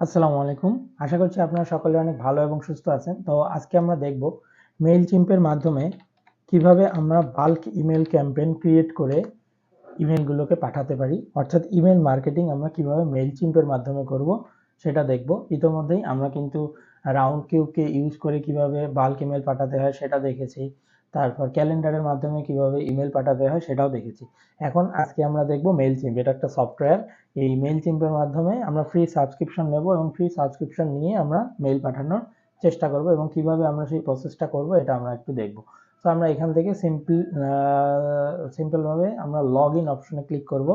আসসালামু আলাইকুম। আশা করছি আপনারা সকলে অনেক ভালো এবং সুস্থ আছেন। তো আজকে আমরা দেখব মেইলচিম্পের মাধ্যমে কিভাবে আমরা বাল্ক ইমেল ক্যাম্পেইন ক্রিয়েট করে ইমেলগুলোকে পাঠাতে পারি, অর্থাৎ ইমেল মার্কেটিং আমরা কিভাবে মেইলচিম্পের মাধ্যমে করব সেটা দেখব। ইতোমধ্যেই আমরা কিন্তু রাউন্ড কিউবকে ইউজ করে কিভাবে বাল্ক ইমেল পাঠাতে হয় সেটা দেখেছি। তারপর ক্যালেন্ডারের মাধ্যমে কিভাবে ইমেল পাঠাতে হয় সেটাও দেখেছি। এখন আজকে আমরা দেখব মেইলচিম্প। এটা একটা সফটওয়্যার। এই মেইলচিম্পের মাধ্যমে আমরা ফ্রি সাবস্ক্রিপশন নেব এবং ফ্রি সাবস্ক্রিপশন নিয়ে আমরা মেইল পাঠানোর চেষ্টা করব এবং কিভাবে আমরা সেই প্রসেসটা করব এটা আমরা একটু দেখব। তো আমরা এখান থেকে সিম্পলভাবে আমরা লগ ইন অপশনে ক্লিক করব।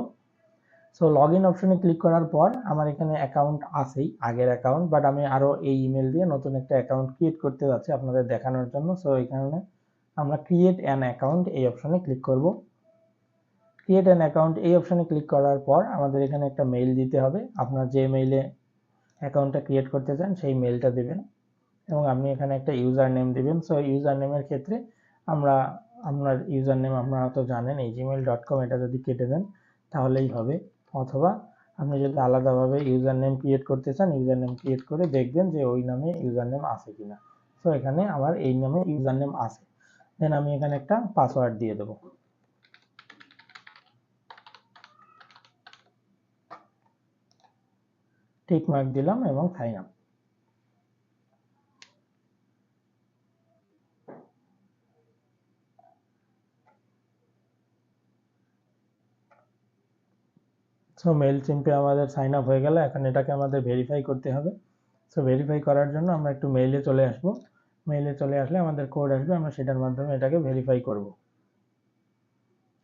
সো লগ ইন অপশনে ক্লিক করার পর আমার এখানে অ্যাকাউন্ট আছেই, আগের অ্যাকাউন্ট, বাট আমি আরও এই ইমেল দিয়ে নতুন একটা অ্যাকাউন্ট ক্রিয়েট করতে যাচ্ছি আপনাদের দেখানোর জন্য। সো এখানে আমরা ক্রিয়েট অ্যান অ্যাকাউন্ট এই অপশনে ক্লিক করব। ক্রিয়েট অ্যান অ্যাকাউন্ট এই অপশনে ক্লিক করার পর আমাদের এখানে একটা মেইল দিতে হবে। আপনার যে মেইলে অ্যাকাউন্টটা ক্রিয়েট করতে চান সেই মেইলটা দেবেন এবং আপনি এখানে একটা ইউজার নেম দেবেন। সো ইউজার নেমের ক্ষেত্রে আমরা আপনার ইউজার নেম আপনারা তো জানেন gmail.com, এটা যদি কেটে দেন তাহলেই হবে, অথবা আপনি যদি আলাদাভাবে ইউজার নেম ক্রিয়েট করতে চান ইউজার নেম ক্রিয়েট করে দেখবেন যে ওই নামে ইউজার নেম আছে কিনা। সো এখানে আমার এই নামে ইউজার নেম আছে। দেন আমি এখানে একটা পাসওয়ার্ড দিয়ে দেবো। টিক মার্ক দিলাম এবং সাইন আপ। সো মেইলচিম্পে আমাদের সাইন আপ হয়ে গেল। এখন এটাকে আমাদের ভেরিফাই করতে হবে। সো ভেরিফাই করার জন্য আমরা একটু মেইলে চলে আসব। মেইলে চলে আসলে আমাদের কোড আসবে, আমরা সেটার মাধ্যমে এটাকে ভেরিফাই করব।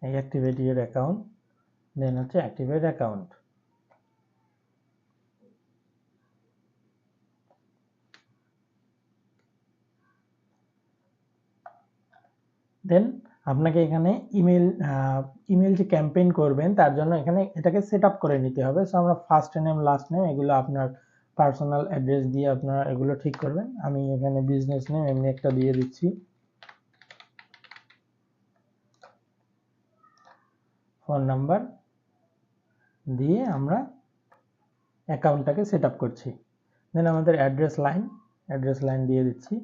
এই অ্যাক্টিভেট ইউর অ্যাকাউন্ট, দেন হচ্ছে অ্যাক্টিভেট অ্যাকাউন্ট। দেন আপনাকে এখানে ইমেল যে ক্যাম্পেইন করবেন তার জন্য এখানে এটাকে সেট আপ করে নিতে হবে। সো আমরা ফার্স্ট নেম লাস্ট নেম এগুলো আপনার পার্সোনাল অ্যাড্রেস দিয়ে আপনারা এগুলো ঠিক করবেন। আমি এখানে বিজনেস নেম এমনি একটা দিয়ে দিচ্ছি, ফোন নাম্বার দিয়ে আমরা অ্যাকাউন্টটাকে সেট আপ করছি। দেন আমাদের অ্যাড্রেস লাইন দিয়ে দিচ্ছি।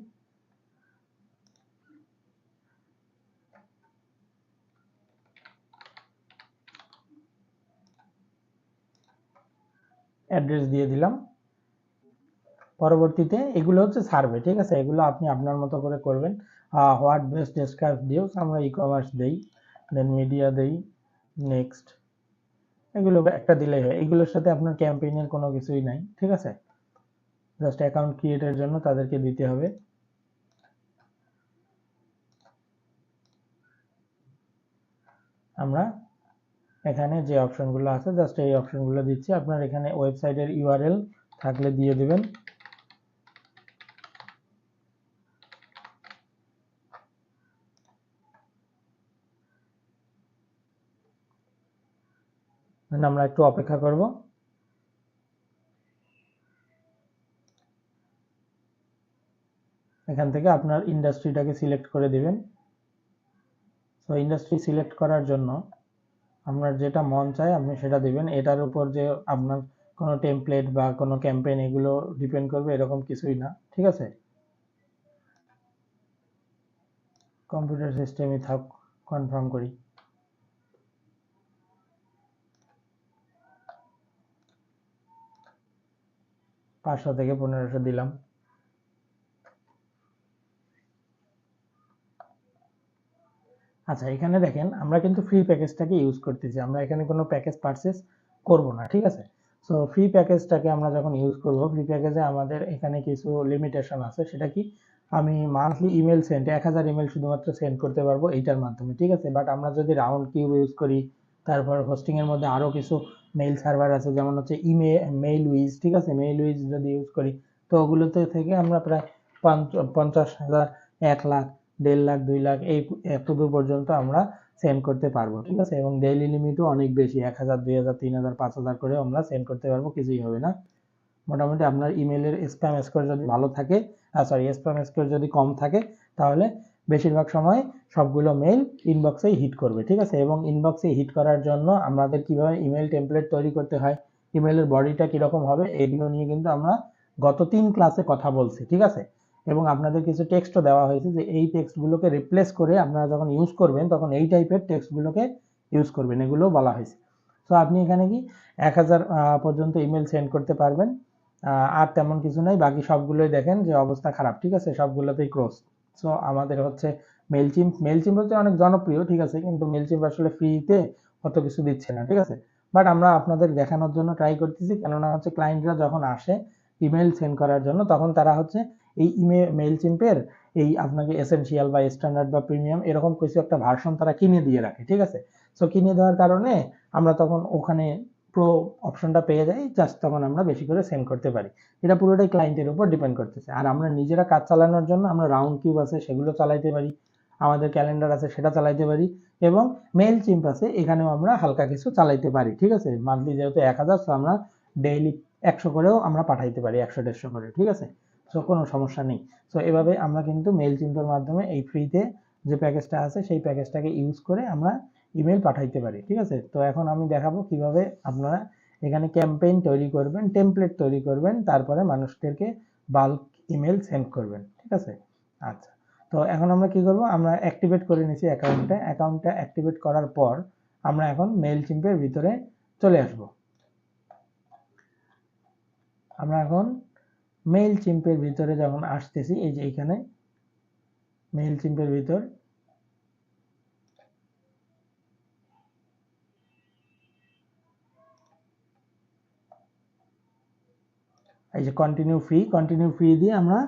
অ্যাড্রেস দিয়ে দিলাম। পরবর্তীতে এগুলো হচ্ছে সার্ভে, ঠিক আছে, এগুলো আপনি আপনার মতো করে করবেন। হোয়াট বেস্ট ডেসক্রাইব দিও, আমরা ই কমার্স দেই, দেন মিডিয়া দেই, নেক্সট, এগুলো একটা দিলেই হয়। এগুলোর সাথে আপনার ক্যাম্পেইনের কোনো কিছুই নাই, ঠিক আছে, জাস্ট অ্যাকাউন্ট ক্রিয়েটের জন্য তাদেরকে দিতে হবে। আমরা এখানে যে অপশনগুলো আছে জাস্ট এই অপশনগুলো দিচ্ছি। আপনার এখানে ওয়েবসাইটের ইউআরএল থাকলে দিয়ে দিবেন। আমরা একটু অপেক্ষা করব। এখান থেকে আপনার ইন্ডাস্ট্রিটাকে সিলেক্ট করে দিবেন। সো ইন্ডাস্ট্রি সিলেক্ট করার জন্য আপনার যেটা মন চায় আপনি সেটা দিবেন। এটার উপর যে আপনার কোনো টেমপ্লেট বা কোনো ক্যাম্পেইন এগুলো ডিপেন্ড করবে এরকম কিছুই না, ঠিক আছে। কম্পিউটার সিস্টেমই থাক, কনফার্ম করি। পাঁচশো থেকে 1500 দিলাম। আচ্ছা, এখানে দেখেন আমরা কিন্তু ফ্রি প্যাকেজটাকে ইউজ করতেছি, আমরা এখানে কোনো প্যাকেজ পারচেস করব না, ঠিক আছে। সো ফ্রি প্যাকেজটাকে আমরা যখন ইউজ করব, ফ্রি প্যাকেজে আমাদের এখানে কিছু লিমিটেশন আছে। সেটা কি, আমি মান্থলি ইমেল সেন্ড 1000 ইমেল শুধুমাত্র সেন্ড করতে পারবো এইটার মাধ্যমে, ঠিক আছে। বাট আমরা যদি রাউন্ড কিউব ইউজ করি, তারপর হোস্টিংয়ের মধ্যে আরও কিছু মেইল সার্ভার আছে যেমন হচ্ছে মেইল উইজ, ঠিক আছে, মেইল উইজ যদি ইউজ করি তো ওগুলোতে থেকে আমরা প্রায় 50,000, 1 লাখ, 1.5 লাখ, 2 লাখ এই এতদূর পর্যন্ত আমরা সেন্ড করতে পারবো, ঠিক আছে। এবং ডেইলি লিমিটও অনেক বেশি, 1000, 2000, 3000, 5000 করে আমরা সেন্ড করতে পারবো, কিছুই হবে না। মোটামুটি আপনার ইমেলের স্প্যাম স্কোর যদি ভালো থাকে, স্প্যাম স্কোর যদি কম থাকে তাহলে বেশিরভাগ সময় সবগুলো মেইল ইনবক্সেই হিট করবে, ঠিক আছে। এবং ইনবক্সে হিট করার জন্য আমাদের কিভাবে ইমেল টেমপ্লেট তৈরি করতে হয়, ইমেলের বডিটা কিরকম হবে এগুলো নিয়ে কিন্তু আমরা গত 3 ক্লাসে কথা বলছি, ঠিক আছে। এবং আপনাদের কিছু টেক্সটও দেওয়া হয়েছে যে এই টেক্সটগুলোকে রিপ্লেস করে আপনারা যখন ইউজ করবেন তখন এই টাইপের টেক্সটগুলোকে ইউজ করবেন, এগুলো বলা হয়েছে। তো আপনি এখানে কি 1000 পর্যন্ত ইমেল সেন্ড করতে পারবেন, আর তেমন কিছু নাই। বাকি সবগুলোই দেখেন যে অবস্থা খারাপ, ঠিক আছে, সবগুলোতেই ক্রস। সো আমাদের হচ্ছে মেলচিম্প হচ্ছে অনেক জনপ্রিয়, ঠিক আছে, কিন্তু মেলচিম্প আসলে ফ্রিতে অত কিছু দিচ্ছে না, ঠিক আছে। বাট আমরা আপনাদের দেখানোর জন্য ট্রাই করতেছি, কেননা হচ্ছে ক্লায়েন্টরা যখন আসে ইমেল সেন্ড করার জন্য তখন তারা হচ্ছে এই মেলচিম্পের এই আপনাকে এসেনশিয়াল বা স্ট্যান্ডার্ড বা প্রিমিয়াম এরকম কিছু একটা ভার্সন তারা কিনে দিয়ে রাখে, ঠিক আছে। সো কিনে দেওয়ার কারণে আমরা তখন ওখানে প্রো অপশনটা পেয়ে যাই, জাস্ট তখন আমরা বেশি করে সেন্ড করতে পারি। এটা পুরোটাই ক্লায়েন্টের উপর ডিপেন্ড করতেছে। আর আমরা নিজেরা কাজ চালানোর জন্য আমরা রাউন্ড কিউব আছে সেগুলো চালাইতে পারি, আমাদের ক্যালেন্ডার আছে সেটা চালাইতে পারি, এবং মেল চিম্প আছে এখানেও আমরা হালকা কিছু চালাইতে পারি, ঠিক আছে। মান্থলি যেহেতু 1000, তো আমরা ডেইলি 100 করেও আমরা পাঠাইতে পারি, 100-150 করে, ঠিক আছে। সো কোনো সমস্যা নেই। সো এভাবে আমরা কিন্তু মেল চিম্পের মাধ্যমে এই ফ্রিতে যে প্যাকেজটা আছে সেই প্যাকেজটাকে ইউজ করে আমরা ইমেল পাঠাইতে পারি, ঠিক আছে। তো এখন আমি দেখাবো কিভাবে আপনারা এখানে ক্যাম্পেইন তৈরি করবেন, টেমপ্লেট তৈরি করবেন, তারপরে মানুষদেরকে বাল্ক ইমেল সেন্ড করবেন, ঠিক আছে। আচ্ছা, তো এখন আমরা কি করব, আমরা অ্যাক্টিভেট করে নিছি অ্যাকাউন্টটা অ্যাক্টিভেট করার পর আমরা এখন মেল চিম্পের ভিতরে চলে আসব। আমরা এখন মেল চিম্পের ভিতরে যখন আসতেছি, এই যে এখানে মেল চিম্পের ভিতর এই যে কন্টিনিউ ফ্রি দিয়ে আমরা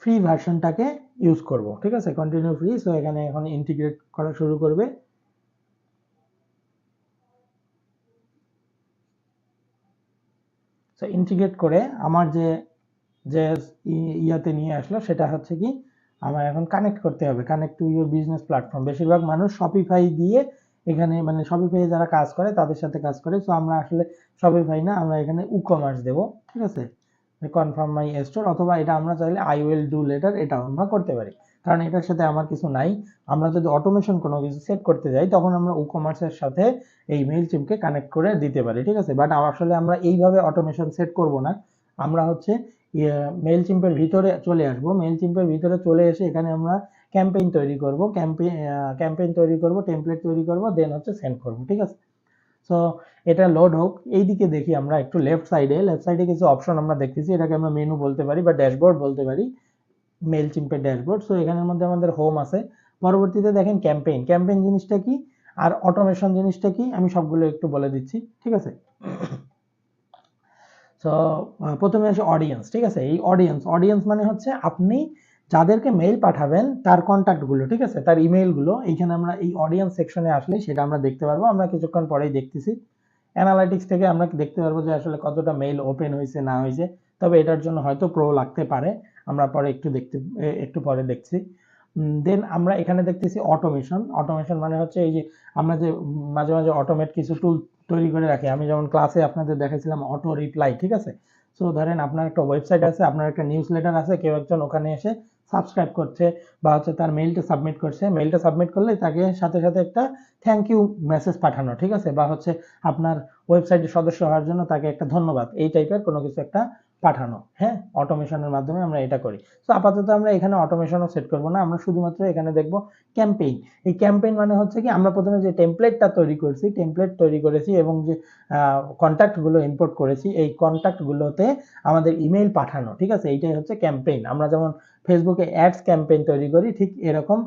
ফ্রি ভার্সনটাকে ইউজ করব, ঠিক আছে, কন্টিনিউ ফ্রি। সো এখানে এখন ইন্টিগ্রেট করা শুরু করবে। সো ইন্টিগ্রেট করে আমার যে যে ইয়াতে নিয়ে আসলো সেটা হচ্ছে কি, আমার এখন কানেক্ট করতে হবে, connect to your business platform. বেশিরভাগ মানুষ শপিফাই দিয়ে এখানে, মানে শপিফাই যারা কাজ করে তাদের সাথে কাজ করে। সো আমরা আসলে শপিফাই না, আমরা এখানে ই-কমার্স দেব, ঠিক আছে, কনফার্ম মাই স্টোর, অথবা এটা আমরা চাইলে আই উইল ডু লেটার এটাও আমরা করতে পারি, কারণ এটার সাথে আমার কিছু নাই। আমরা যদি অটোমেশন কোনো কিছু সেট করতে যাই তখন আমরা ই-কমার্সের সাথে এই মেইল চিমকে কানেক্ট করে দিতে পারি, ঠিক আছে। বাট আসলে আমরা এইভাবে অটোমেশন সেট করব না, আমরা হচ্ছে মেইল চিম্পের ভিতরে চলে আসব। মেইল চিম্পের ভিতরে চলে এসে এখানে আমরা ক্যাম্পেইন তৈরি করব, টেমপ্লেট তৈরি করব, দেন হচ্ছে সেন্ড করব, ঠিক আছে। সো এটা লোড হোক। এইদিকে দেখি আমরা একটু লেফট সাইডে কিছু অপশন আমরা দেখতেছি, এটাকে আমরা মেনু বলতে পারি বা ড্যাশবোর্ড বলতে পারি, মেল চিম্পের ড্যাশবোর্ড। সো এখানের মধ্যে আমাদের হোম আছে। পরবর্তীতে দেখেন ক্যাম্পেইন জিনিসটা কি আর অটোমেশন জিনিসটা কি আমি সবগুলো একটু বলে দিচ্ছি, ঠিক আছে। সো প্রথমে আসে অডিয়েন্স, ঠিক আছে। এই অডিয়েন্স মানে হচ্ছে আপনি যাদেরকে মেইল পাঠাবেন তার কন্ট্যাক্টগুলো, ঠিক আছে, তার ইমেইলগুলো। এইখানে আমরা এই অডিয়েন্স সেকশনে আসলে সেটা আমরা দেখতে পারবো। আমরা কিছুক্ষণ পরেই দেখতেছি অ্যানালাইটিক্স থেকে আমরা দেখতে পারবো যে আসলে কতটা মেইল ওপেন হয়েছে না হয়েছে। তবে এটার জন্য হয়তো প্রো লাগতে পারে, আমরা পরে একটু পরে দেখছি। দেন আমরা এখানে দেখতেছি অটোমেশন মানে হচ্ছে এই যে আমরা যে মাঝে মাঝে অটোমেট কিছু টুল তৈরি করে রাখি। আমি যেমন ক্লাসে আপনাদের দেখাইছিলাম অটো রিপ্লাই, ঠিক আছে। সো ধরেন আপনার একটা ওয়েবসাইট আছে, আপনার একটা নিউজ লেটার আছে, কেউ একজন ওখানে এসে সাবস্ক্রাইব করছে বা হচ্ছে তার মেইলটা সাবমিট করছে, মেইলটা সাবমিট করলে তাকে সাথে সাথে একটা থ্যাংক ইউ মেসেজ পাঠানো, ঠিক আছে, বা হচ্ছে আপনার ওয়েবসাইটের সদস্য হওয়ার জন্য তাকে একটা ধন্যবাদ, এই টাইপের কোনো কিছু একটা পাঠানো। হ্যাঁ, অটোমেশনের মাধ্যমে আমরা এটা করি। তো আপাতত আমরা এখানে অটোমেশনও সেট করব না, আমরা শুধুমাত্র এখানে দেখব ক্যাম্পেইন। এই ক্যাম্পেইন মানে হচ্ছে কি, আমরা প্রথমে যে টেমপ্লেট তৈরি করেছি এবং যে কন্ট্যাক্টগুলো ইম্পোর্ট করেছি, এই কন্ট্যাক্টগুলোতে আমাদের ইমেইল পাঠানো, ঠিক আছে, এইটাই হচ্ছে ক্যাম্পেইন। আমরা যেমন ফেসবুকে অ্যাডস ক্যাম্পেইন তৈরি করি, ঠিক এরকম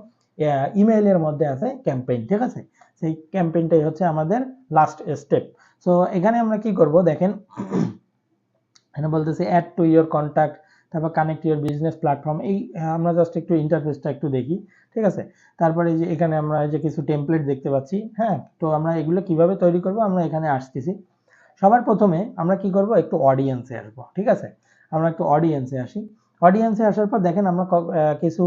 ইমেইলের মধ্যে আছে ক্যাম্পেইন, ঠিক আছে। সেই ক্যাম্পেইনটাই হচ্ছে আমাদের লাস্ট স্টেপ। সো এখানে আমরা কি করব দেখেন, এখানে বলতেছে অ্যাড টু ইওর কন্ট্যাক্ট, তারপর কানেক্ট ইওর বিজনেস প্ল্যাটফর্ম। এই আমরা জাস্ট একটু ইন্টারফেসটা একটু দেখি, ঠিক আছে। তারপরে যে এখানে আমরা যে কিছু টেমপ্লেট দেখতে পাচ্ছি, হ্যাঁ, তো আমরা এগুলো কিভাবে তৈরি করব আমরা এখানে আসতেছি। সবার প্রথমে আমরা কি করব, একটু অডিয়েন্সে আসবো, ঠিক আছে। আমরা একটু অডিয়েন্সে আসি। অডিয়েন্সে আসার পর দেখেন আমরা কিছু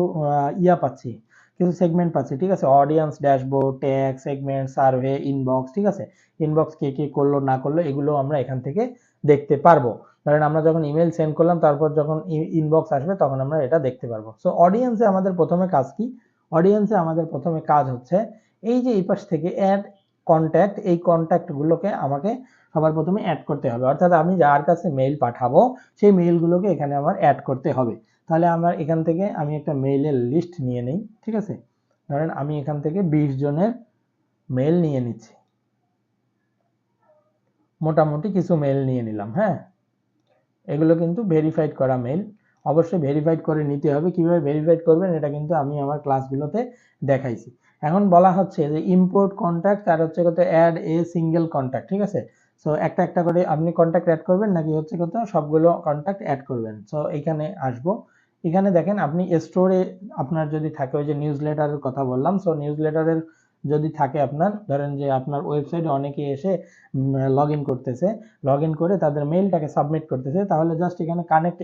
পাচ্ছি, কিছু সেগমেন্ট পাচ্ছি, ঠিক আছে। Audience dashboard, tag, segment, survey, inbox, ঠিক আছে। ইনবক্স কে কে করলো না করলো এগুলো আমরা এখান থেকে দেখতে পারবো। ধরেন আমরা যখন ইমেল সেন্ড করলাম তারপর যখন ইনবক্স আসবে তখন আমরা এটা দেখতে পারবো। সো অডিয়েন্সে আমাদের প্রথমে কাজ কি, অডিয়েন্সে আমাদের প্রথমে কাজ হচ্ছে এই যে এই পাশ থেকে অ্যাড কন্ট্যাক্ট, এই কন্ট্যাক্টগুলোকে আমাকে সবার প্রথমে অ্যাড করতে হবে, অর্থাৎ আমি যার কাছে মেইল পাঠাবো সেই মেইলগুলোকে এখানে আমার অ্যাড করতে হবে। তাহলে আমার এখান থেকে আমি একটা মেইলের লিস্ট নিয়ে নিই, ঠিক আছে। ধরেন আমি এখান থেকে 20 জনের মেইল নিয়ে নিচ্ছি, মোটামুটি কিছু মেইল নিয়ে নিলাম। হ্যাঁ, এগুলো কিন্তু ভেরিফাইড করা মেইল, অবশ্যই ভেরিফাইড করে নিতে হবে। কিভাবে ভেরিফাইড করবেন এটা কিন্তু আমি আমার ক্লাসগুলোতে দেখাইছি। এখন বলা হচ্ছে যে ইম্পোর্ট কন্ট্যাক্ট আর হচ্ছে কত অ্যাড এ সিঙ্গেল কন্ট্যাক্ট, ঠিক আছে। সো একটা একটা করে আপনি কন্ট্যাক্ট অ্যাড করবেন নাকি হচ্ছে কত সবগুলো কন্ট্যাক্ট অ্যাড করবেন। সো এখানে আসবো, এখানে দেখেন আপনি স্টোরে আপনার যদি থাকে ওই যে নিউজ লেটারের কথা বললাম, সো নিউজ লেটারের যদি থাকে আপনার, ধরেন যে আপনার ওয়েবসাইটে অনেকে এসে লগ ইন করতেছে, লগ ইন করে তাদের মেইলটাকে সাবমিট করতেছে, তাহলে জাস্ট এখানে কানেক্ট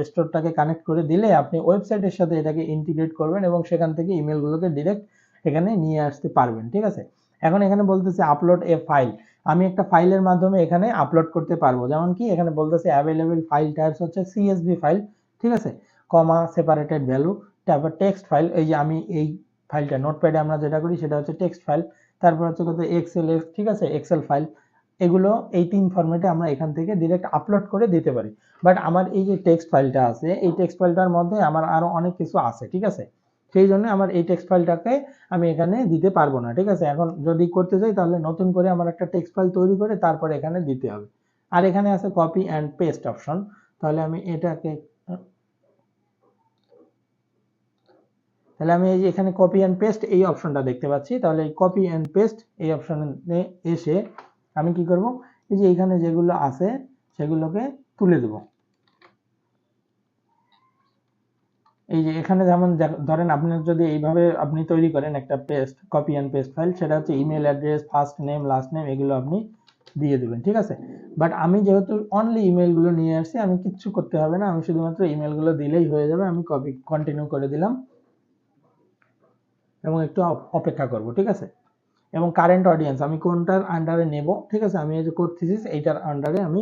স্টোরটাকে কানেক্ট করে দিলে আপনি ওয়েবসাইটের সাথে এটাকে ইন্টিগ্রেট করবেন এবং সেখান থেকে ইমেলগুলোকে ডিরেক্ট এখানে নিয়ে আসতে পারবেন, ঠিক আছে। এখন এখানে বলতেছে আপলোড এ ফাইল, আমি একটা ফাইলের মাধ্যমে এখানে আপলোড করতে পারবো, যেমন কি এখানে বলতেছে অ্যাভেলেবল ফাইল টাইপস হচ্ছে সিএসভি ফাইল, ঠিক আছে, কমা সেপারেটেড ভ্যালু, তারপর টেক্সট ফাইল, এই যে আমি এই ফাইলটা নোটপ্যাডে আমরা যেটা করি সেটা হচ্ছে টেক্সট ফাইল, তারপর হচ্ছে কত এক্সেল, ঠিক আছে, এক্সেল ফাইল, এগুলো এই 3 ফরম্যাটে আমরা এখান থেকে ডিরেক্ট আপলোড করে দিতে পারি। বাট আমার এই যে টেক্সট ফাইলটা আছে, এই টেক্সট ফাইলটার মধ্যে আমার আরো অনেক কিছু আছে, ঠিক আছে, সেই জন্য আমার এই টেক্সট ফাইলটাকে আমি এখানে দিতে পারবো না, ঠিক আছে। এখন যদি করতে চাই তাহলে নতুন করে আমার একটা টেক্সট ফাইল তৈরি করে তারপরে এখানে দিতে হবে। আর এখানে আছে কপি অ্যান্ড পেস্ট অপশন, তাহলে আমি এটাকে, তাহলে আমি এই যে এখানে কপি অ্যান্ড পেস্ট এই অপশনটা দেখতে পাচ্ছি, তাহলে এই কপি অ্যান্ড পেস্ট এই অপশনে এসে আমি কি করব, এই যে এখানে যেগুলো আছে সেগুলোকে তুলে দেব। এই যে এখানে যেমন ধরেন আপনার যদি এইভাবে আপনি তৈরি করেন একটা paste, copy and paste file, সেটা হচ্ছে email address, first name, last name, এগুলো আপনি দিয়ে দেবেন, ঠিক আছে। বাট আমি যেহেতু অনলি ইমেলগুলো নিয়ে আসছি, আমি কিচ্ছু করতে হবে না, আমি শুধুমাত্র ইমেলগুলো দিলেই হয়ে যাবে। আমি কপি কন্টিনিউ করে দিলাম এবং একটু অপেক্ষা করব, ঠিক আছে। এবং কারেন্ট অডিয়েন্স আমি কোনটার আন্ডারে নেব, ঠিক আছে, আমি এই যে কোড থিসিস এইটার আন্ডারে আমি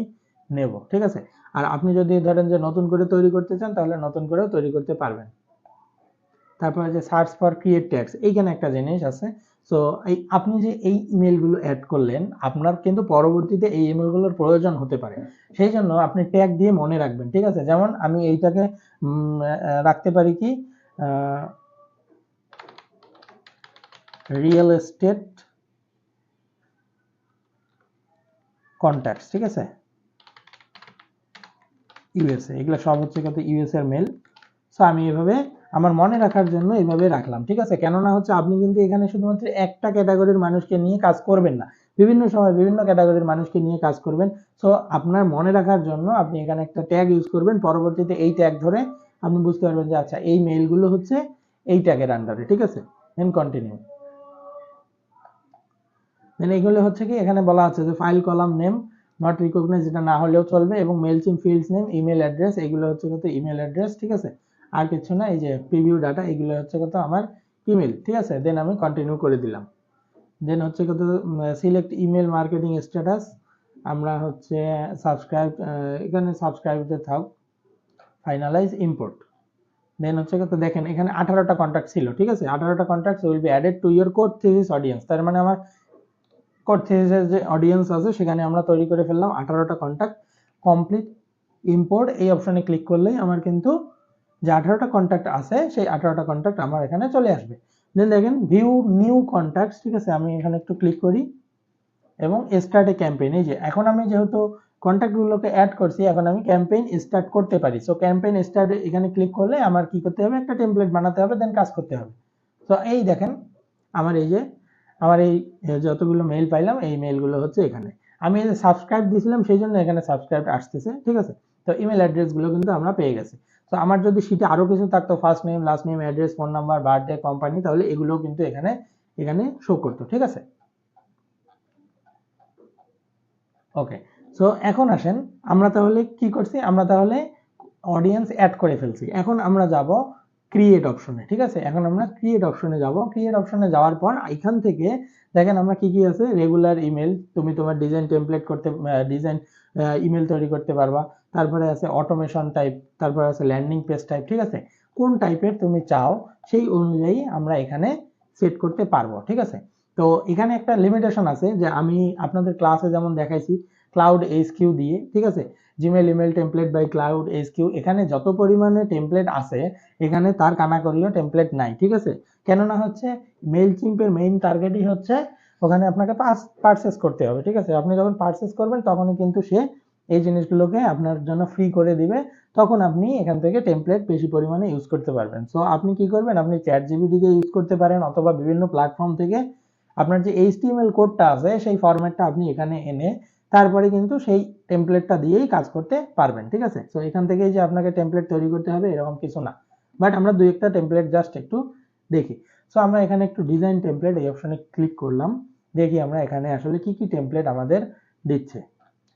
নেব, ঠিক আছে। আর আপনি যদি ধরেন যে নতুন করে তৈরি করতে চান তাহলে নতুন করেও তৈরি করতে পারবেন। তারপরে যে সার্চ ফর ক্রিয়েট ট্যাগস, এইখানে একটা জিনিস আছে। সো এই আপনি যে এই ইমেলগুলো অ্যাড করলেন, আপনার কিন্তু পরবর্তীতে এই ইমেলগুলোর প্রয়োজন হতে পারে, সেই জন্য আপনি ট্যাগ দিয়ে মনে রাখবেন, ঠিক আছে। যেমন আমি এইটাকে রাখতে পারি কি রিয়েল এস্টেট কন্ট্যাক্টস, ঠিক আছে, ইউএসএ, এগুলো সব হচ্ছে কত ইউএসএ এর মেল। সো আমি এভাবে আমার মনে রাখার জন্য এইভাবে রাখলাম, ঠিক আছে। কেননা হচ্ছে আপনি কিন্তু এখানে শুধুমাত্র একটা ক্যাটাগরির মানুষকে নিয়ে কাজ করবেন না, বিভিন্ন সময় বিভিন্ন ক্যাটাগরির মানুষকে নিয়ে কাজ করবেন। সো আপনার মনে রাখার জন্য আপনি এখানে একটা ট্যাগ ইউজ করবেন, পরবর্তীতে এই ট্যাগ ধরে আপনি বুঝতে পারবেন যে আচ্ছা এই মেইলগুলো হচ্ছে এই ট্যাগের আন্ডারে, ঠিক আছে। দেন কন্টিনিউ, দেন এগুলো হচ্ছে কি এখানে বলা আছে যে file column name not recognise, যেটা না হলেও চলবে, এবং Mailchimp fields name, email address, এগুলো হচ্ছে কত ইমেল অ্যাড্রেস, ঠিক আছে। আর কিছু না, এই যে প্রিভিউ ডাটা, এগুলো হচ্ছে কত আমার ইমেল, ঠিক আছে। দেন আমি কন্টিনিউ করে দিলাম। দেন হচ্ছে কত সিলেক্ট ইমেল মার্কেটিং স্ট্যাটাস, আমরা হচ্ছে সাবস্ক্রাইব, এখানে সাবস্ক্রাইবতে থাক, ফাইনালাইজ ইম্পোর্ট। দেন হচ্ছে কত দেখেন এখানে 18টা কন্ট্যাক্ট ছিল, ঠিক আছে, 18টা contact will be added to your code thesis audience, তার মানে আমার কোড থিসিসের যে অডিয়েন্স আছে সেখানে আমরা তৈরি করে ফেললাম 18টা কন্ট্যাক্ট। কমপ্লিট ইম্পোর্ট এই অপশনে ক্লিক করলেই আমার কিন্তু যে 18টা কন্ট্যাক্ট আছে সেই 18টা কন্ট্যাক্ট আমার এখানে চলে আসবে। দেন দেখেন ভিউ নিউ কন্ট্যাক্টস, ঠিক আছে, আমি এখানে একটু ক্লিক করি এবং স্টার্ট এ ক্যাম্পেইন, এই যে এখন আমি যেহেতু কন্ট্যাক্টগুলোকে অ্যাড করছি, এখন আমি ক্যাম্পেইন স্টার্ট করতে পারি। সো ক্যাম্পেইন স্টার্ট এখানে ক্লিক করলে আমার কি করতে হবে, একটা টেমপ্লেট বানাতে হবে, দেন কাজ করতে হবে। তো এই দেখেন আমার এই যে আমার এই যতগুলো মেইল পাইলাম এই মেইলগুলো হচ্ছে এখানে, আমি এই যে সাবস্ক্রাইব দিয়েছিলাম সেই জন্য এখানে সাবস্ক্রাইব আসতেছে, ঠিক আছে। তো ইমেল অ্যাড্রেসগুলো কিন্তু আমরা পেয়ে গেছি। তো আমার যদি শীটে আরো কিছু থাকতো, first name, last name, address, phone number, birthday, company, তাহলে এগুলোও কিন্তু এখানে এখানে শো করতো, ঠিক আছে। ওকে, সো এখন আসেন আমরা তাহলে কি করছি, আমরা তাহলে অডিয়েন্স অ্যাড করে ফেলছি, এখন আমরা যাব ক্রিয়েট অপশনে, ঠিক আছে। এখন আমরা ক্রিয়েট অপশনে যাব, ক্রিয়েট অপশনে যাওয়ার পর এখান থেকে দেখেন আমরা কি কি আছে, রেগুলার ইমেল, তুমি তোমার ডিজাইন টেমপ্লেট করতে, ডিজাইন ইমেল তৈরি করতে পারবা, তারপরে আছে অটোমেশন টাইপ, তারপরে আছে ল্যান্ডিং পেজ টাইপ, ঠিক আছে। কোন টাইপের তুমি চাও সেই অনুযায়ী আমরা এখানে সেট করতে পারবো, ঠিক আছে। তো এখানে একটা লিমিটেশন আছে যে আমি আপনাদের ক্লাসে যেমন দেখাইছি ক্লাউড এইচকিউ দিয়ে, ঠিক আছে, Gmail email template by cloud HQ, এখানে যত পরিমাণে টেমপ্লেট আছে এখানে তার কানাকড়িও টেমপ্লেট নাই, ঠিক আছে। কেননা হচ্ছে মেইলচিম্পের মেইন টার্গেটই হচ্ছে ওখানে আপনাকে পারচেস করতে হবে, ঠিক আছে। আপনি যখন পারচেস করবেন তখনই কিন্তু সে এই জিনিসগুলোকে আপনার জন্য ফ্রি করে দিবে, তখন আপনি এখান থেকে টেমপ্লেট বেশি পরিমাণে ইউজ করতে পারবেন। সো আপনি কি করবেন, আপনি চ্যাটজিপিটিকে ইউজ করতে পারেন অথবা বিভিন্ন প্ল্যাটফর্ম থেকে আপনার যে এইচটিএমএল কোডটা আছে সেই ফরম্যাটটা আপনি এখানে এনে তারপরে কিন্তু সেই টেমপ্লেটটা দিয়েই কাজ করতে পারবেন, ঠিক আছে। সো এখান থেকেই যে আপনাকে টেমপ্লেট তৈরি করতে হবে এরকম কিছু না, বাট আমরা দুই একটা টেমপ্লেট জাস্ট একটু দেখি। সো আমরা এখানে একটু ডিজাইন টেমপ্লেট এই অপশনে ক্লিক করলাম, দেখি আমরা এখানে আসলে কি কি টেমপ্লেট আমাদের দিচ্ছে।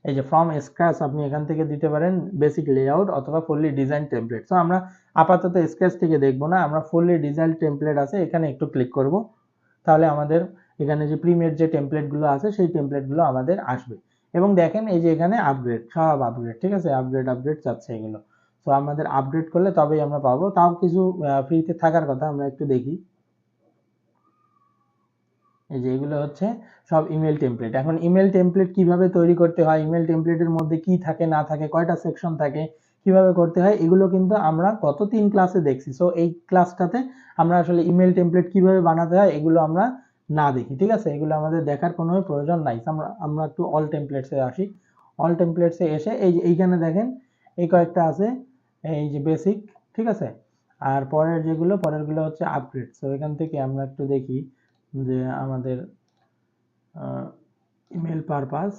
এই যে ফ্রম স্ক্র্যাচ আপনি এখান থেকে দিতে পারেন বেসিক লেআউট অথবা ফুললি ডিজাইন টেমপ্লেট। সো আমরা আপাতত স্ক্র্যাচ থেকে দেখবো না, আমরা ফুললি ডিজাইন টেমপ্লেট আছে এখানে একটু ক্লিক করব, তাহলে আমাদের এখানে যে প্রিমেড যে টেমপ্লেটগুলো আছে সেই টেমপ্লেটগুলো আমাদের আসবে। এবং দেখেন এই যে এখানে আপগ্রেড, সব আপগ্রেড, ঠিক আছে, আপগ্রেড চাচ্ছে এগুলো। সো আমাদের আপগ্রেড করলে তবেই আমরা পাবো, তাও কিছু ফ্রিতে থাকার কথা, আমরা একটু দেখি। এই যে এগুলো হচ্ছে সব ইমেল টেমপ্লেট। এখন ইমেল টেমপ্লেট কিভাবে তৈরি করতে হয়, ইমেল টেমপ্লেটের মধ্যে কি থাকে না থাকে, কয়টা সেকশন থাকে, কিভাবে করতে হয়, এগুলো কিন্তু আমরা গত 3 ক্লাসে দেখছি। সো এই ক্লাসটাতে আমরা আসলে ইমেল টেমপ্লেট কিভাবে বানাতে হয় এগুলো আমরা না দেখি, ঠিক আছে, এগুলো আমাদের দেখার কোনো প্রয়োজন নাই। আমরা একটু অল টেমপ্লেটসে আসি। অল টেমপ্লেটসে এসে এই যে এইখানে দেখেন এই কয়েকটা আছে, এই যে বেসিক, ঠিক আছে, আর পরেরগুলো হচ্ছে আপগ্রেড। সো এখান থেকে আমরা একটু দেখি যে আমাদের ইমেল পারপাস,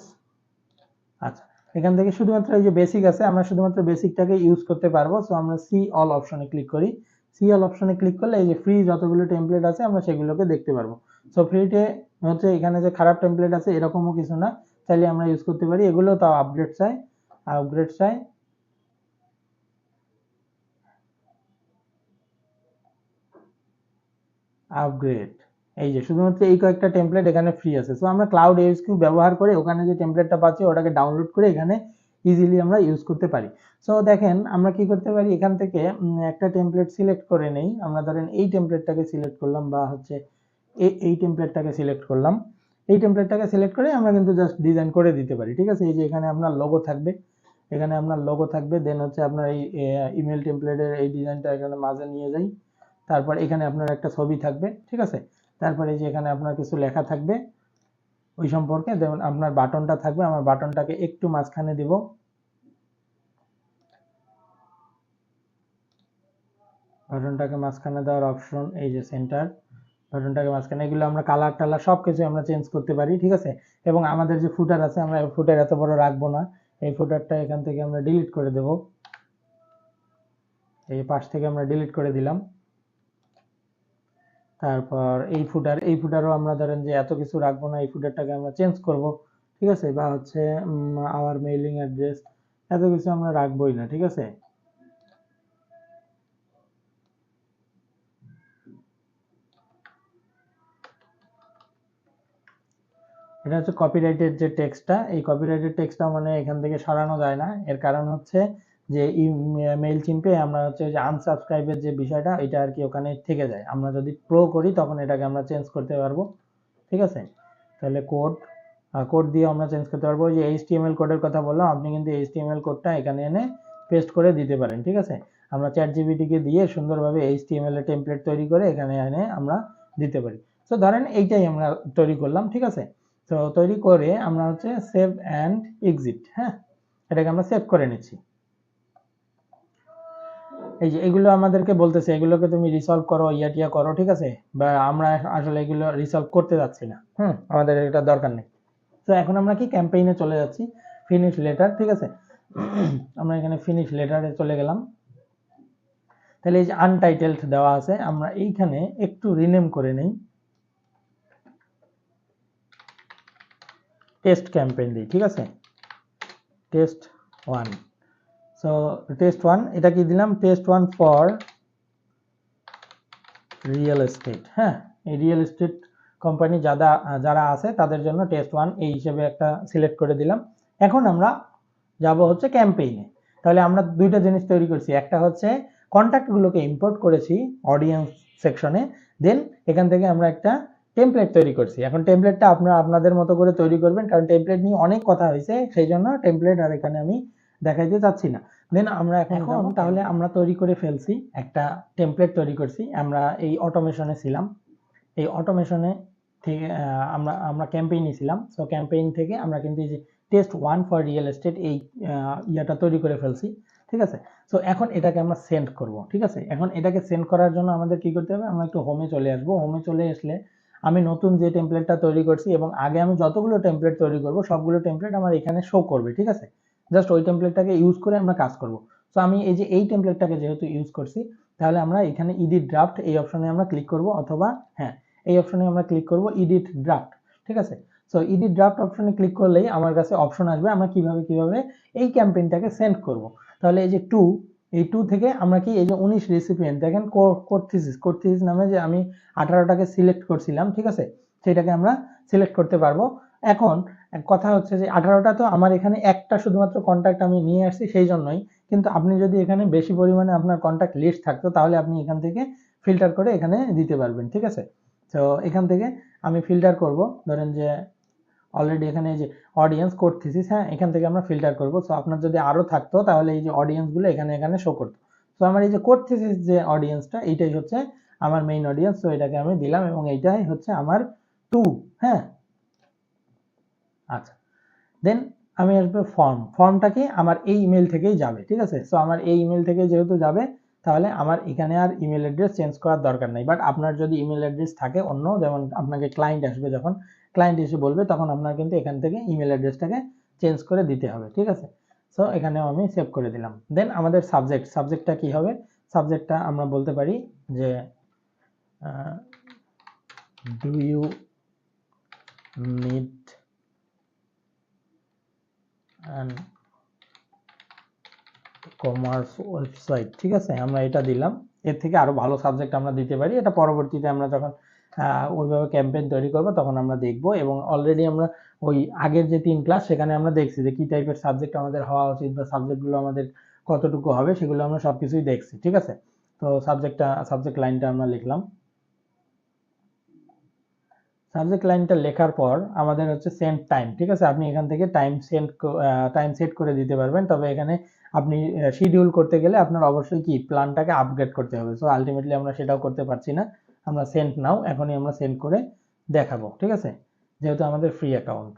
আচ্ছা এখান থেকে শুধুমাত্র এই যে বেসিক আছে, আমরা শুধুমাত্র বেসিকটাকে ইউজ করতে পারবো। সো আমরা সি অল অপশনে ক্লিক করি। সি অল অপশনে ক্লিক করলে এই যে ফ্রি যতগুলো টেমপ্লেট আছে আমরা সেগুলোকে দেখতে পারবো। সো ফ্রিতে হচ্ছে এখানে যে খারাপ টেমপ্লেট আছে এরকমও কিছু না, চাইলে আমরা ইউজ করতে পারি। এগুলো তাও আপগ্রেড চাই, আপগ্রেড, এই যে শুধুমাত্র এই কয়েকটা টেমপ্লেট এখানে ফ্রি আছে। সো আমরা ক্লাউড এইচকিউ ব্যবহার করে ওখানে যে টেমপ্লেটটা পাচ্ছি ওটাকে ডাউনলোড করে এখানে ইজিলি আমরা ইউজ করতে পারি। সো দেখেন আমরা কি করতে পারি, এখান থেকে একটা টেমপ্লেট সিলেক্ট করে নেই। আমরা ধরেন এই টেমপ্লেটটাকে সিলেক্ট করলাম, বা হচ্ছে এই টেমপ্লেটটাকে সিলেক্ট করলাম। এই টেমপ্লেটটাকে সিলেক্ট করে আমরা কিন্তু জাস্ট ডিজাইন করে দিতে পারি, ঠিক আছে। এই যে এখানে আপনার লোগো থাকবে, দেন হচ্ছে আপনার এই ইমেল টেমপ্লেটের এই ডিজাইনটা এখানে মাঝে নিয়ে যাই। তারপর এখানে আপনার একটা ছবি থাকবে, ঠিক আছে। তারপরে যে এখানে আপনার কিছু লেখা থাকবে ওই সম্পর্কে, যেমন আপনার বাটনটা থাকবে, আমার বাটনটাকে একটু মাঝখানে দিব, বাটনটাকে মাঝখানে দেওয়ার অপশন, এই যে সেন্টার, বাটনটাকে মাঝখানে, এগুলো আমরা কালার টালার সব কিছু আমরা চেঞ্জ করতে পারি, ঠিক আছে। এবং আমাদের যে ফুটার আছে, আমরা ফুটার এত বড় রাখবো না, এই ফুটারটা এখান থেকে আমরা ডিলিট করে দেব, এই পাশ থেকে আমরা ডিলিট করে দিলাম। তারপর এই ফুটারও আমরা ধরেন যে এত কিছু রাখবো না, এই ফুটারটাকে আমরা চেঞ্জ করব, ঠিক আছে, বা হচ্ছে আওয়ার মেইলিং অ্যাড্রেস, এত কিছু আমরা রাখবোই না, ঠিক আছে। এটা হচ্ছে কপিরাইটেড যে টেক্সটটা, এই কপিরাইটেড টেক্সটটা মানে এখান থেকে সরানো যায় না। এর কারণ হচ্ছে যে মেইল চিম্পে আমরা হচ্ছে যে আনসাবস্ক্রাইবের যে বিষয়টা এটা আর কি ওখানে থেকে যায়। আমরা যদি প্রো করি তখন এটাকে আমরা চেঞ্জ করতে পারবো, ঠিক আছে। তাহলে কোড দিয়ে আমরা চেঞ্জ করতে পারবো। যে এইচটিএমএল কোডের কথা বললাম, আপনি কিন্তু এইচটিএমএল কোডটা এখানে এনে পেস্ট করে দিতে পারেন, ঠিক আছে। আমরা চ্যাটজিপিটিকে দিয়ে সুন্দরভাবে এইচটিএমএল এর টেমপ্লেট তৈরি করে এখানে এনে আমরা দিতে পারি। তো ধরেন এইটাই আমরা তৈরি করলাম, ঠিক আছে। তো তৈরি করে আমরা হচ্ছে সেভ অ্যান্ড এক্সিট, হ্যাঁ, এটাকে আমরা সেভ করে নিচ্ছি। এই যে এগুলো আমাদেরকে বলতেছে এগুলোকে তুমি রিসলভ করো, ইয়াটিয়া করো, ঠিক আছে। বা আমরা আসলে এগুলো রিসলভ করতে যাচ্ছি না, আমাদের এটা দরকার নেই। তো এখন আমরা কি ক্যাম্পেইনে চলে যাচ্ছি, ফিনিশ লেটার, ঠিক আছে। আমরা এখানে ফিনিশ লেটারে চলে গেলাম। তাহলে এই যে আনটাইটেলড দেওয়া আছে, আমরা এইখানে একটু রিনেম করে নেই, টেস্ট ক্যাম্পেইন দিই, ঠিক আছে, টেস্ট 1। সো টেস্ট 1, এটা কি দিলাম, টেস্ট 1 ফর রিয়েল এস্টেট, হ্যাঁ, এই রিয়েল এস্টেট কোম্পানি যারা আছে তাদের জন্য টেস্ট 1 এই হিসেবে একটা সিলেক্ট করে দিলাম। এখন আমরা যাব হচ্ছে ক্যাম্পেইনে। তাহলে আমরা দুইটা জিনিস তৈরি করছি, একটা হচ্ছে কন্ট্যাক্টগুলোকে ইম্পোর্ট করেছি অডিয়েন্স সেকশনে, দেন এখান থেকে আমরা একটা টেমপ্লেট তৈরি করছি। এখন টেমপ্লেটটা আপনারা আপনাদের মতো করে তৈরি করবেন, কারণ টেমপ্লেট নিয়ে অনেক কথা হয়েছে, সেই জন্য টেমপ্লেট আর এখানে আমি দেখাইতে চাচ্ছি না। দেন আমরা এখন তাহলে আমরা তৈরি করে ফেলছি, একটা টেমপ্লেট তৈরি করছি। আমরা এই অটোমেশনে ছিলাম, এই অটোমেশনে থেকে আমরা আমরা ক্যাম্পেইনে ছিলাম। সো ক্যাম্পেইন থেকে আমরা কিন্তু এই যে টেস্ট 1 ফর রিয়েল এস্টেট এই ইয়াটা তৈরি করে ফেলছি, ঠিক আছে। সো এখন এটাকে আমরা সেন্ড করব, ঠিক আছে। এখন এটাকে সেন্ড করার জন্য আমাদের কি করতে হবে, আমরা একটু হোমে চলে আসবো। হোমে চলে আসলে আমি নতুন যে টেমপ্লেটটা তৈরি করছি এবং আগে আমি যতগুলো টেমপ্লেট তৈরি করব সবগুলো টেমপ্লেট আমার এখানে শো করবে, ঠিক আছে। জাস্ট ওই টেমপ্লেটটাকে ইউজ করে আমরা কাজ করব। সো আমি এই যে এই টেমপ্লেটটাকে যেহেতু ইউজ করছি, তাহলে আমরা এখানে এডিট ড্রাফট এই অপশনে আমরা ক্লিক করব, অথবা হ্যাঁ এই অপশনে আমরা ক্লিক করব এডিট ড্রাফট, ঠিক আছে। সো এডিট ড্রাফট অপশনে ক্লিক করলেই আমার কাছে অপশন আসবে আমরা কিভাবে এই ক্যাম্পেইনটাকে সেন্ড করব। তাহলে এই যে এই 2 থেকে আমরা কি এই যে 19 রেসিপিয়েন্ট দেখেন, কোড থিসিস নামে যে আমি 18টাকে সিলেক্ট করছিলাম, ঠিক আছে, সেটাকে আমরা সিলেক্ট করতে পারবো। এখন কথা হচ্ছে যে 18টা তো আমার এখানে একটা শুধুমাত্র কন্ট্যাক্ট আমি নিয়ে আসছি সেই জন্যই, কিন্তু আপনি যদি এখানে বেশি পরিমাণে আপনার কন্ট্যাক্ট লিস্ট থাকতো তাহলে আপনি এখান থেকে ফিল্টার করে এখানে দিতে পারবেন, ঠিক আছে। তো এখান থেকে আমি ফিল্টার করব, ধরেন যে অলরেডি এখানে যে অডিয়েন্স কোড থিসিস, হ্যাঁ এখান থেকে আমরা ফিল্টার করব। সো আপনার যদি আরো থাকতো তাহলে এই যে অডিয়েন্সগুলো এখানে শো করতো। সো আমার এই যে কোড থিসিস যে অডিয়েন্সটা, এইটাই হচ্ছে আমার মেইন অডিয়েন্স। সো এটাকে আমি দিলাম এবং এইটাই হচ্ছে আমার 2, হ্যাঁ আচ্ছা। দেন আমি আসবে ফর্মটা কি আমার এই ইমেল থেকেই যাবে, ঠিক আছে। সো আমার এই ইমেল থেকে যেহেতু যাবে, তাহলে আমার এখানে আর ইমেল অ্যাড্রেস চেঞ্জ করার দরকার নাই। বাট আপনার যদি ইমেল অ্যাড্রেস থাকে অন্য, যেমন আপনাকে ক্লায়েন্ট আসবে, যখন ক্লায়েন্ট এসে বলবে তখন আপনার কিন্তু এখান থেকে ইমেল অ্যাড্রেসটাকে চেঞ্জ করে দিতে হবে, ঠিক আছে। সো এখানেও আমি সেভ করে দিলাম। দেন আমাদের সাবজেক্টটা কি হবে, সাবজেক্টটা আমরা বলতে পারি যে do you need an commerce website, ঠিক আছে, আমরা এটা দিলাম। এর থেকে আরো ভালো সাবজেক্ট আমরা দিতে পারি, এটা পরবর্তীতে আমরা যখন ওইভাবে ক্যাম্পেইন তৈরি করব তখন আমরা দেখব। এবং অলরেডি আমরা ওই আগের যে 3 ক্লাস সেখানে আমরা দেখছি যে কি টাইপের সাবজেক্ট আমাদের হওয়া উচিত বা সাবজেক্টগুলো আমাদের কতটুকু হবে, সেগুলো আমরা সবকিছুই দেখছি, ঠিক আছে। তো সাবজেক্ট লাইনটা আমরা লিখলাম। সাবজেক্ট লাইনটা লেখার পর আমাদের হচ্ছে সেন্ড টাইম, ঠিক আছে। আপনি এখান থেকে টাইম সেট করে দিতে পারবেন, তবে এখানে আপনি শিডিউল করতে গেলে আপনার অবশ্যই কি প্ল্যানটাকে আপগ্রেড করতে হবে। সো আলটিমেটলি আমরা সেটাও করতে পারছি না, আমরা সেন্ড নাও এখনই আমরা সেন্ড করে দেখাবো, ঠিক আছে, যেহেতু আমাদের ফ্রি অ্যাকাউন্ট।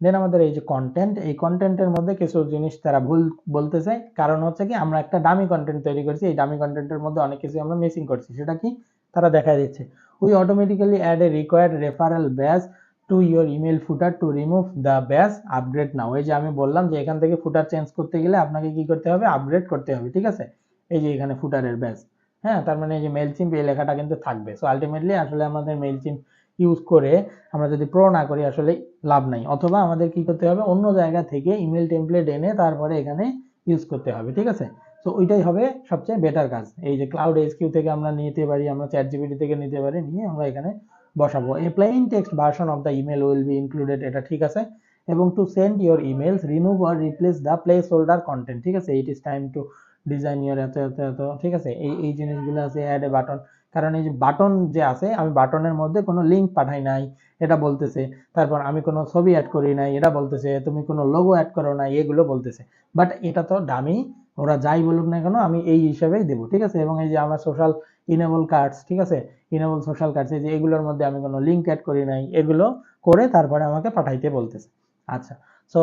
দেন আমাদের এই যে কন্টেন্ট, এই কন্টেন্টের মধ্যে কিছু জিনিস তারা ভুল বলতে চায়, কারণ হচ্ছে কি আমরা একটা ডামি কন্টেন্ট তৈরি করছি, এই ডামি কন্টেন্টের মধ্যে অনেক কিছু আমরা মিসিং করছি। সেটা কি তারা দেখায় দিচ্ছে, we automatically add a required referral badge to your email footer to remove the badge upgrade now। এই যে আমি বললাম যে এখান থেকে ফুটার চেঞ্জ করতে গেলে আপনাকে কি করতে হবে, আপগ্রেড করতে হবে, ঠিক আছে। এই যে এখানে ফুটারের ব্যাজ, হ্যাঁ তার মানে এই যে মেইলচিম্প এই লেখাটা কিন্তু থাকবে। সো আলটিমেটলি আসলে আমাদের মেইলচিম্প ইউজ করে আমরা যদি প্রো না করি আসলে লাভ নাই, অথবা আমাদের কি করতে হবে অন্য জায়গা থেকে ইমেল টেমপ্লেট এনে তারপরে এখানে ইউজ করতে হবে, ঠিক আছে। তো ওইটাই হবে সবচেয়ে বেটার কাজ। এই যে ক্লাউড এসকিউ থেকে আমরা নিতে পারি, আমরা চ্যাট জিপিটি থেকে নিতে পারি, নিয়ে আমরা এখানে বসাবো। A plain text version of the email will be included, এটা ঠিক আছে। এবং to send your emails remove or replace the placeholder content, ঠিক আছে। It is time to design your এত, ঠিক আছে। এই জিনিসগুলো আছে। অ্যাড এ বাটন, কারণ এই যে বাটন যে আছে আমি বাটনের মধ্যে কোনো লিঙ্ক পাঠাই নাই এটা বলতেছে, তারপর আমি কোনো ছবি অ্যাড করি নাই এটা বলতেছে, তুমি কোনো লোগো অ্যাড করো নাই এগুলো বলতেছে। বাট এটা তো ডামি, ওরা যাই বলুক না কেন আমি এই হিসাবেই দেবো, ঠিক আছে। এবং এই যে আমার সোশ্যাল ইনেবল কার্ডস, ঠিক আছে, ইনেবল সোশ্যাল কার্ডস, এই যে এগুলোর মধ্যে আমি কোনো লিঙ্ক অ্যাড করি নাই, এগুলো করে তারপরে আমাকে পাঠাইতে বলতেছে। আচ্ছা, সো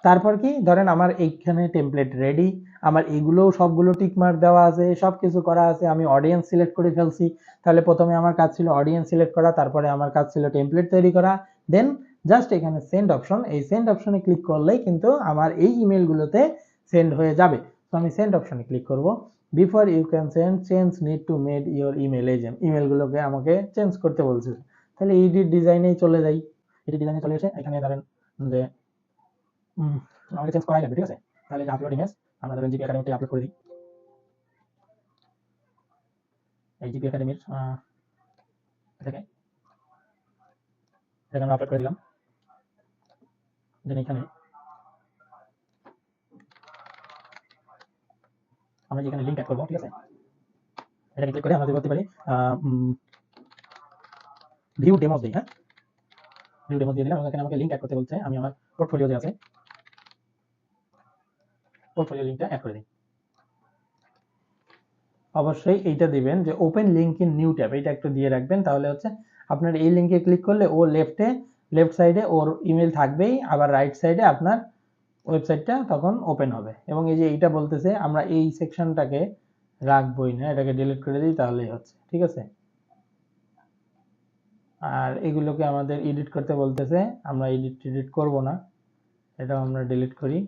তারপর কি ধরেন আমার এইখানে টেমপ্লেট রেডি, আমার এগুলোও সবগুলো টিকমার্ক দেওয়া আছে, সব কিছু করা আছে, আমি অডিয়েন্স সিলেক্ট করে ফেলছি। তাহলে প্রথমে আমার কাজ ছিল অডিয়েন্স সিলেক্ট করা, তারপরে আমার কাজ ছিল টেমপ্লেট তৈরি করা। দেন জাস্ট এখানে সেন্ড অপশন, এই সেন্ড অপশনে ক্লিক করলেই কিন্তু আমার এই ইমেলগুলোতে সেন্ড হয়ে যাবে। তো আমি সেন্ড অপশনে ক্লিক করব। Before you can send change need to made your email, এই যে ইমেলগুলোকে আমাকে চেঞ্জ করতে বলছে। তাহলে এডিট ডিজাইনেই চলে যাই। এডিট ডিজাইনে চলে এসে এখানে ধরেন যে আমাকে চেঞ্জ করাই লাগবে, ঠিক আছে। তাহলে যে আপলোড ইমেজ আমরা ধরেন জিপি একাডেমিতে আপলোড করে দিই। এই জিপি একাডেমির থেকে এখানে আপলোড করে দিলাম। দেন এখানে আমরা যেখানে লিঙ্ক অ্যাড করবো, ঠিক আছে, এটা ক্লিক করে আমরা বলতে পারি ভিউ ডেমোস দিই। হ্যাঁ, ভিউ ডেমোস দিয়ে দিলাম। এখানে আমাকে লিংক অ্যাড করতে বলছে, আমি আমার পোর্টফোলিও যে আছে পোর্টফোলিও লিংকটা অ্যাড করে দিই। অবশ্যই এইটা দিবেন যে open link in new tab, এটা একটু দিয়ে রাখবেন, তাহলে হচ্ছে আপনার এই লিংকে ক্লিক করলে ও লেফট সাইডে ওর ইমেল থাকবেই, আবার রাইট সাইডে আপনার ওয়েবসাইটটা তখন ওপেন হবে। এবং এই যে এইটা বলতেছে আমরা এই সেকশনটাকে রাখবোই না, এটাকে ডিলিট করে দিই তাহলেই হচ্ছে, ঠিক আছে। আর এগুলোকে আমাদের এডিট করতে বলতেছে, আমরা এডিট করব না, এটাও আমরা ডিলিট করি।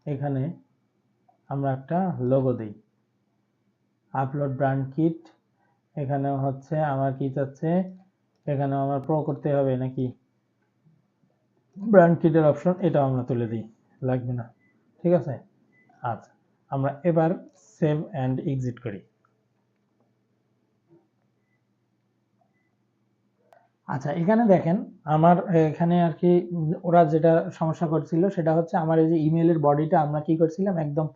এখানে আমরা একটা লোগো দিই, আপলোড ব্র্যান্ড কিট। এখানেও হচ্ছে আমার কি চাচ্ছে, এখানেও আমার প্রো করতে হবে নাকি ব্র্যান্ড কিটের অপশন, এটাও আমরা তুলে দিই, লাগবে না, ঠিক আছে। আচ্ছা, আমরা এবার সেভ অ্যান্ড এক্সিট করি। আচ্ছা, এখানে দেখেন আমার এখানে আর কি ওরা যেটা সমস্যা করছিল সেটা হচ্ছে আমার এই যে ইমেলের বডিটা আমরা কি করছিলাম একদম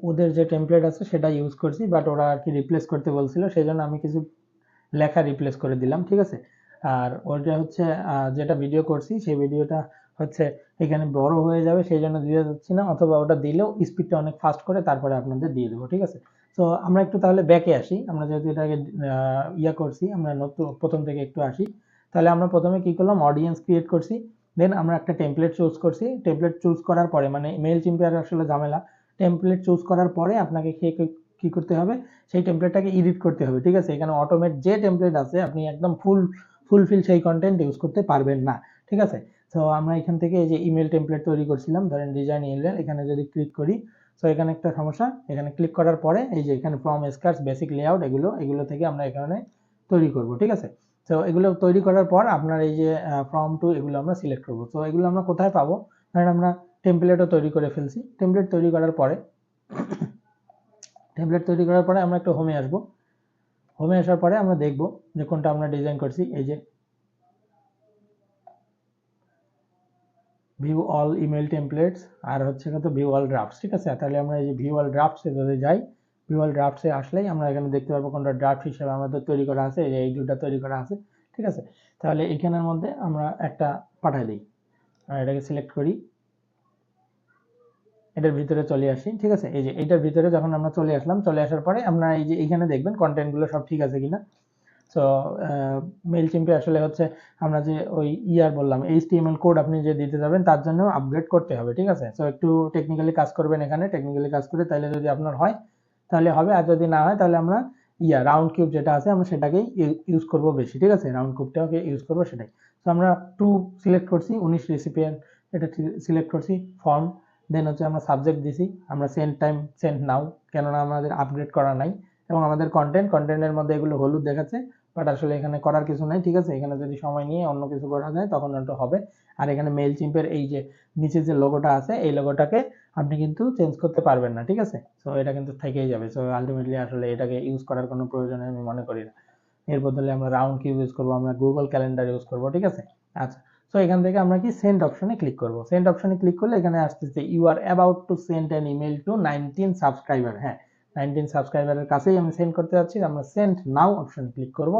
ওদের যে টেমপ্লেট আছে সেটা ইউজ করছি, বাট ওরা আর কি রিপ্লেস করতে বলছিল, সেই জন্য আমি কিছু লেখা রিপ্লেস করে দিলাম, ঠিক আছে। আর ওটা হচ্ছে যেটা ভিডিও করছি সেই ভিডিওটা হচ্ছে এখানে বড় হয়ে যাবে, সেই জন্য দিতে যাচ্ছি না, অথবা ওটা দিলেও স্পিডটা অনেক ফাস্ট করে তারপরে আপনাদের দিয়ে দেবো, ঠিক আছে। তো আমরা একটু তাহলে ব্যাকে আসি, আমরা যেহেতু এটাকে ইয়া করছি, আমরা নতুন প্রথম থেকে একটু আসি। তাহলে আমরা প্রথমে কি করলাম, অডিয়েন্স ক্রিয়েট করছি, দেন আমরা একটা টেমপ্লেট চুজ করছি। টেমপ্লেট চুজ করার পরে মানে মেল চিম্পের আসলে ঝামেলা, টেমপ্লেট চুজ করার পরে আপনাকে কি করতে হবে, সেই টেমপ্লেটটাকে এডিট করতে হবে, ঠিক আছে। এখানে অটোমেট যে টেমপ্লেট আছে আপনি একদম ফুলফিল সেই কন্টেন্ট ইউজ করতে পারবেন না, ঠিক আছে। তো আমরা এখান থেকে এই যে ইমেল টেমপ্লেট তৈরি করছিলাম, ধরেন ডিজাইন ইমেল, এখানে যদি ক্লিক করি, তো এখানে একটা সমস্যা, এখানে ক্লিক করার পরে এই যে এখানে ফ্রম স্ক্র্যাচ বেসিক লেআউট, এগুলো থেকে আমরা এখানে তৈরি করব, ঠিক আছে। তো এগুলো তৈরি করার পর আপনার এই যে ফ্রম টু এগুলো আমরা সিলেক্ট করব। তো এগুলো আমরা কোথায় পাবো, কারণ আমরা টেমপ্লেটও তৈরি করে ফেলছি। টেমপ্লেট তৈরি করার পরে আমরা একটু হোমে আসব। হোমে আসার পরে আমরা দেখব যে কোনটা আমরা ডিজাইন করছি। এই যে ভিউ অল ইমেল টেমপ্লেটস আর হচ্ছে কত ভিউ অল ড্রাফটস, ঠিক আছে। তাহলে আমরা এই যে ভিউ অল ড্রাফটসে যদি যাই, ভিউ অল ড্রাফটসে আসলেই আমরা এখানে দেখতে পারবো কোনটা ড্রাফট হিসেবে আমাদের তৈরি করা আছে, এই দুটো তৈরি করা আছে, ঠিক আছে। তাহলে এখানের মধ্যে আমরা একটা পাঠাই দিই, এটাকে সিলেক্ট করি, এটার ভিতরে চলে আসি, ঠিক আছে। এই যে এটার ভিতরে যখন আমরা চলে আসলাম, চলে আসার পরে আমরা এই যে এখানে দেখবেন কন্টেন্টগুলো সব ঠিক আছে কিনা। সো মেইলচিম্পে আসলে হচ্ছে আমরা যে ওই বললাম HTML কোড আপনি যে দিতে যাবেন তার জন্য আপগ্রেড করতে হবে, ঠিক আছে। সো একটু টেকনিক্যালি কাজ করবেন, এখানে টেকনিক্যালি কাজ করে তাহলে যদি আপনার হয় তাহলে হবে, আর যদি না হয় তাহলে আমরা রাউন্ড কিউব যেটা আছে আমরা সেটাকেই ইউজ করব বেশি, ঠিক আছে। রাউন্ড কিউবটাকে ইউজ করব সেটাই। তো আমরা 2 সিলেক্ট করছি, 19 রেসিপিয়েন্ট এটা সিলেক্ট করছি, ফর্ম, দেন হচ্ছে আমরা সাবজেক্ট দিছি, আমরা সেন্ড টাইম সেন্ড নাও, কেননা আমাদের আপগ্রেড করা নাই, এবং আমাদের কন্টেন্টের মধ্যে এগুলো হলুদ দেখাচ্ছে, বাট আসলে এখানে করার কিছু নাই, ঠিক আছে। এখানে যদি সময় নিয়ে অন্য কিছু করা যায় তখন ওটা হবে। আর এখানে মেইলচিম্পের এই যে নিচে যে লোগোটা আছে এই লোগোটাকে আপনি কিন্তু চেঞ্জ করতে পারবেন না, ঠিক আছে। সো এটা কিন্তু থেকেই যাবে। সো আলটিমেটলি আসলে এটাকে ইউজ করার কোনো প্রয়োজন আমি মনে করি না। এর বদলে আমরা রাউন্ড কিউব ইউজ করবো, আমরা গুগল ক্যালেন্ডার ইউজ করবো, ঠিক আছে। আচ্ছা, সো এখান থেকে আমরা কি সেন্ড অপশনে ক্লিক করব। সেন্ড অপশনে ক্লিক করলে এখানে আসতেছে you are about to send an email to 19 subscriber. হ্যাঁ, 19 সাবস্ক্রাইবারের কাছেই আমি সেন্ড করতে যাচ্ছি। আমরা সেন্ড নাও অপশনে ক্লিক করব।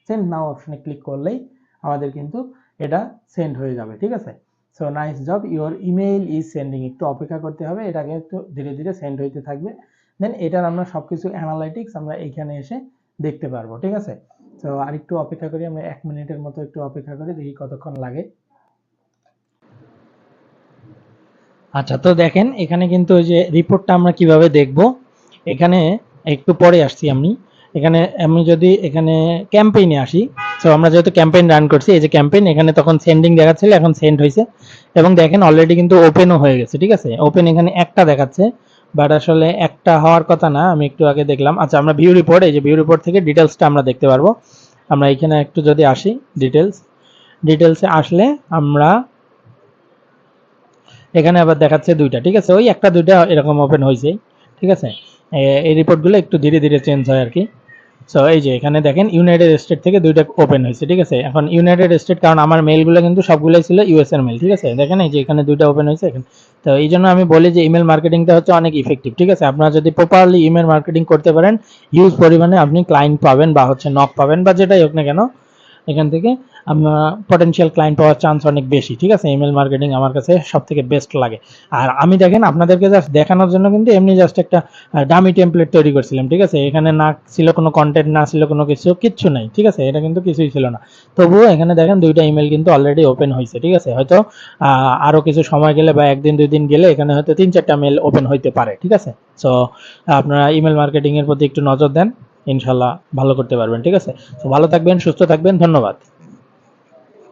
সেন্ড নাও অপশনে ক্লিক করলেই আমাদের কিন্তু এটা সেন্ড হয়ে যাবে, ঠিক আছে। So nice job, your email is sending. একটু অপেক্ষা করতে হবে, এটাকে একটু ধীরে ধীরে সেন্ড হইতে থাকবে। দেন এটার আমরা সবকিছু অ্যানালাইটিক্স আমরা এইখানে এসে দেখতে পারবো, ঠিক আছে। তো আরেকটু অপেক্ষা করি, আমরা 1 মিনিটের মতো একটু অপেক্ষা করি, দেখি কতক্ষণ লাগে। আচ্ছা, তো দেখেন এখানে কিন্তু ওই যে রিপোর্টটা আমরা কিভাবে দেখব, এখানে একটু পরে আসছি আমি। এখানে আমি যদি এখানে ক্যাম্পেইনে আসি, তো আমরা যেহেতু ক্যাম্পেইন রান করছি, এই যে ক্যাম্পেইন, এখানে তখন সেন্ডিং দেখাচ্ছিল, এখন সেন্ড হয়েছে, এবং দেখেন অলরেডি কিন্তু ওপেনও হয়ে গেছে, ঠিক আছে। ওপেন এখানে একটা দেখাচ্ছে, বাট আসলে একটা হওয়ার কথা না, আমি একটু আগে দেখলাম। আচ্ছা, আমরা ভিউ রিপোর্ট, এই যে ভিউ রিপোর্ট থেকে ডিটেলসটা আমরা দেখতে পারবো। আমরা এখানে একটু যদি আসি ডিটেলসে আসলে আমরা এখানে আবার দেখাচ্ছে দুইটা, ঠিক আছে। ওই একটা দুইটা এরকম ওপেন হয়েছে, ঠিক আছে। এই রিপোর্টগুলো একটু ধীরে ধীরে চেঞ্জ হয় আর কি। সো এই যে এখানে দেখেন ইউনাইটেড স্টেট থেকে দুইটা ওপেন হয়েছে, ঠিক আছে। এখন ইউনাইটেড স্টেট, কারণ আমার মেলগুলো কিন্তু সবগুলোই ছিল ইউএস এর মেল, ঠিক আছে। দেখেন এই যে এখানে দুইটা ওপেন হয়েছে এখানে। তো এই জন্য আমি বলি যে ইমেল মার্কেটিংটা হচ্ছে অনেক ইফেক্টিভ, ঠিক আছে। আপনারা যদি প্রপারলি ইমেল মার্কেটিং করতে পারেন, হিউজ পরিমাণে আপনি ক্লায়েন্ট পাবেন বা হচ্ছে নক পাবেন বা যেটাই হোক না কেন, এখান থেকে আমরা পটেনশিয়াল ক্লায়েন্ট পাওয়ার চান্স অনেক বেশি। ঠিক আছে, ইমেল মার্কেটিং আমার কাছে সব থেকে বেস্ট লাগে। আর আমি দেখেন আপনাদেরকে জাস্ট দেখানোর জন্য কিন্তু এমনি জাস্ট একটা ডামি টেমপ্লেট তৈরি করছিলাম। ঠিক আছে, এখানে না ছিল কোনো কন্টেন্ট, না ছিল কোনো কিচ্ছু নাই। ঠিক আছে, এটা কিন্তু কিছুই ছিল না। তবুও এখানে দেখেন দুইটা ইমেল কিন্তু অলরেডি ওপেন হয়েছে। ঠিক আছে, হয়তো আরো কিছু সময় গেলে বা একদিন 2 দিন গেলে এখানে হয়তো 3-4টা মেল ওপেন হইতে পারে। ঠিক আছে, সো আপনারা ইমেল মার্কেটিং এর প্রতি একটু নজর দেন, ইনশাল্লাহ ভালো করতে পারবেন। ঠিক আছে, তো ভালো থাকবেন, সুস্থ থাকবেন, ধন্যবাদ।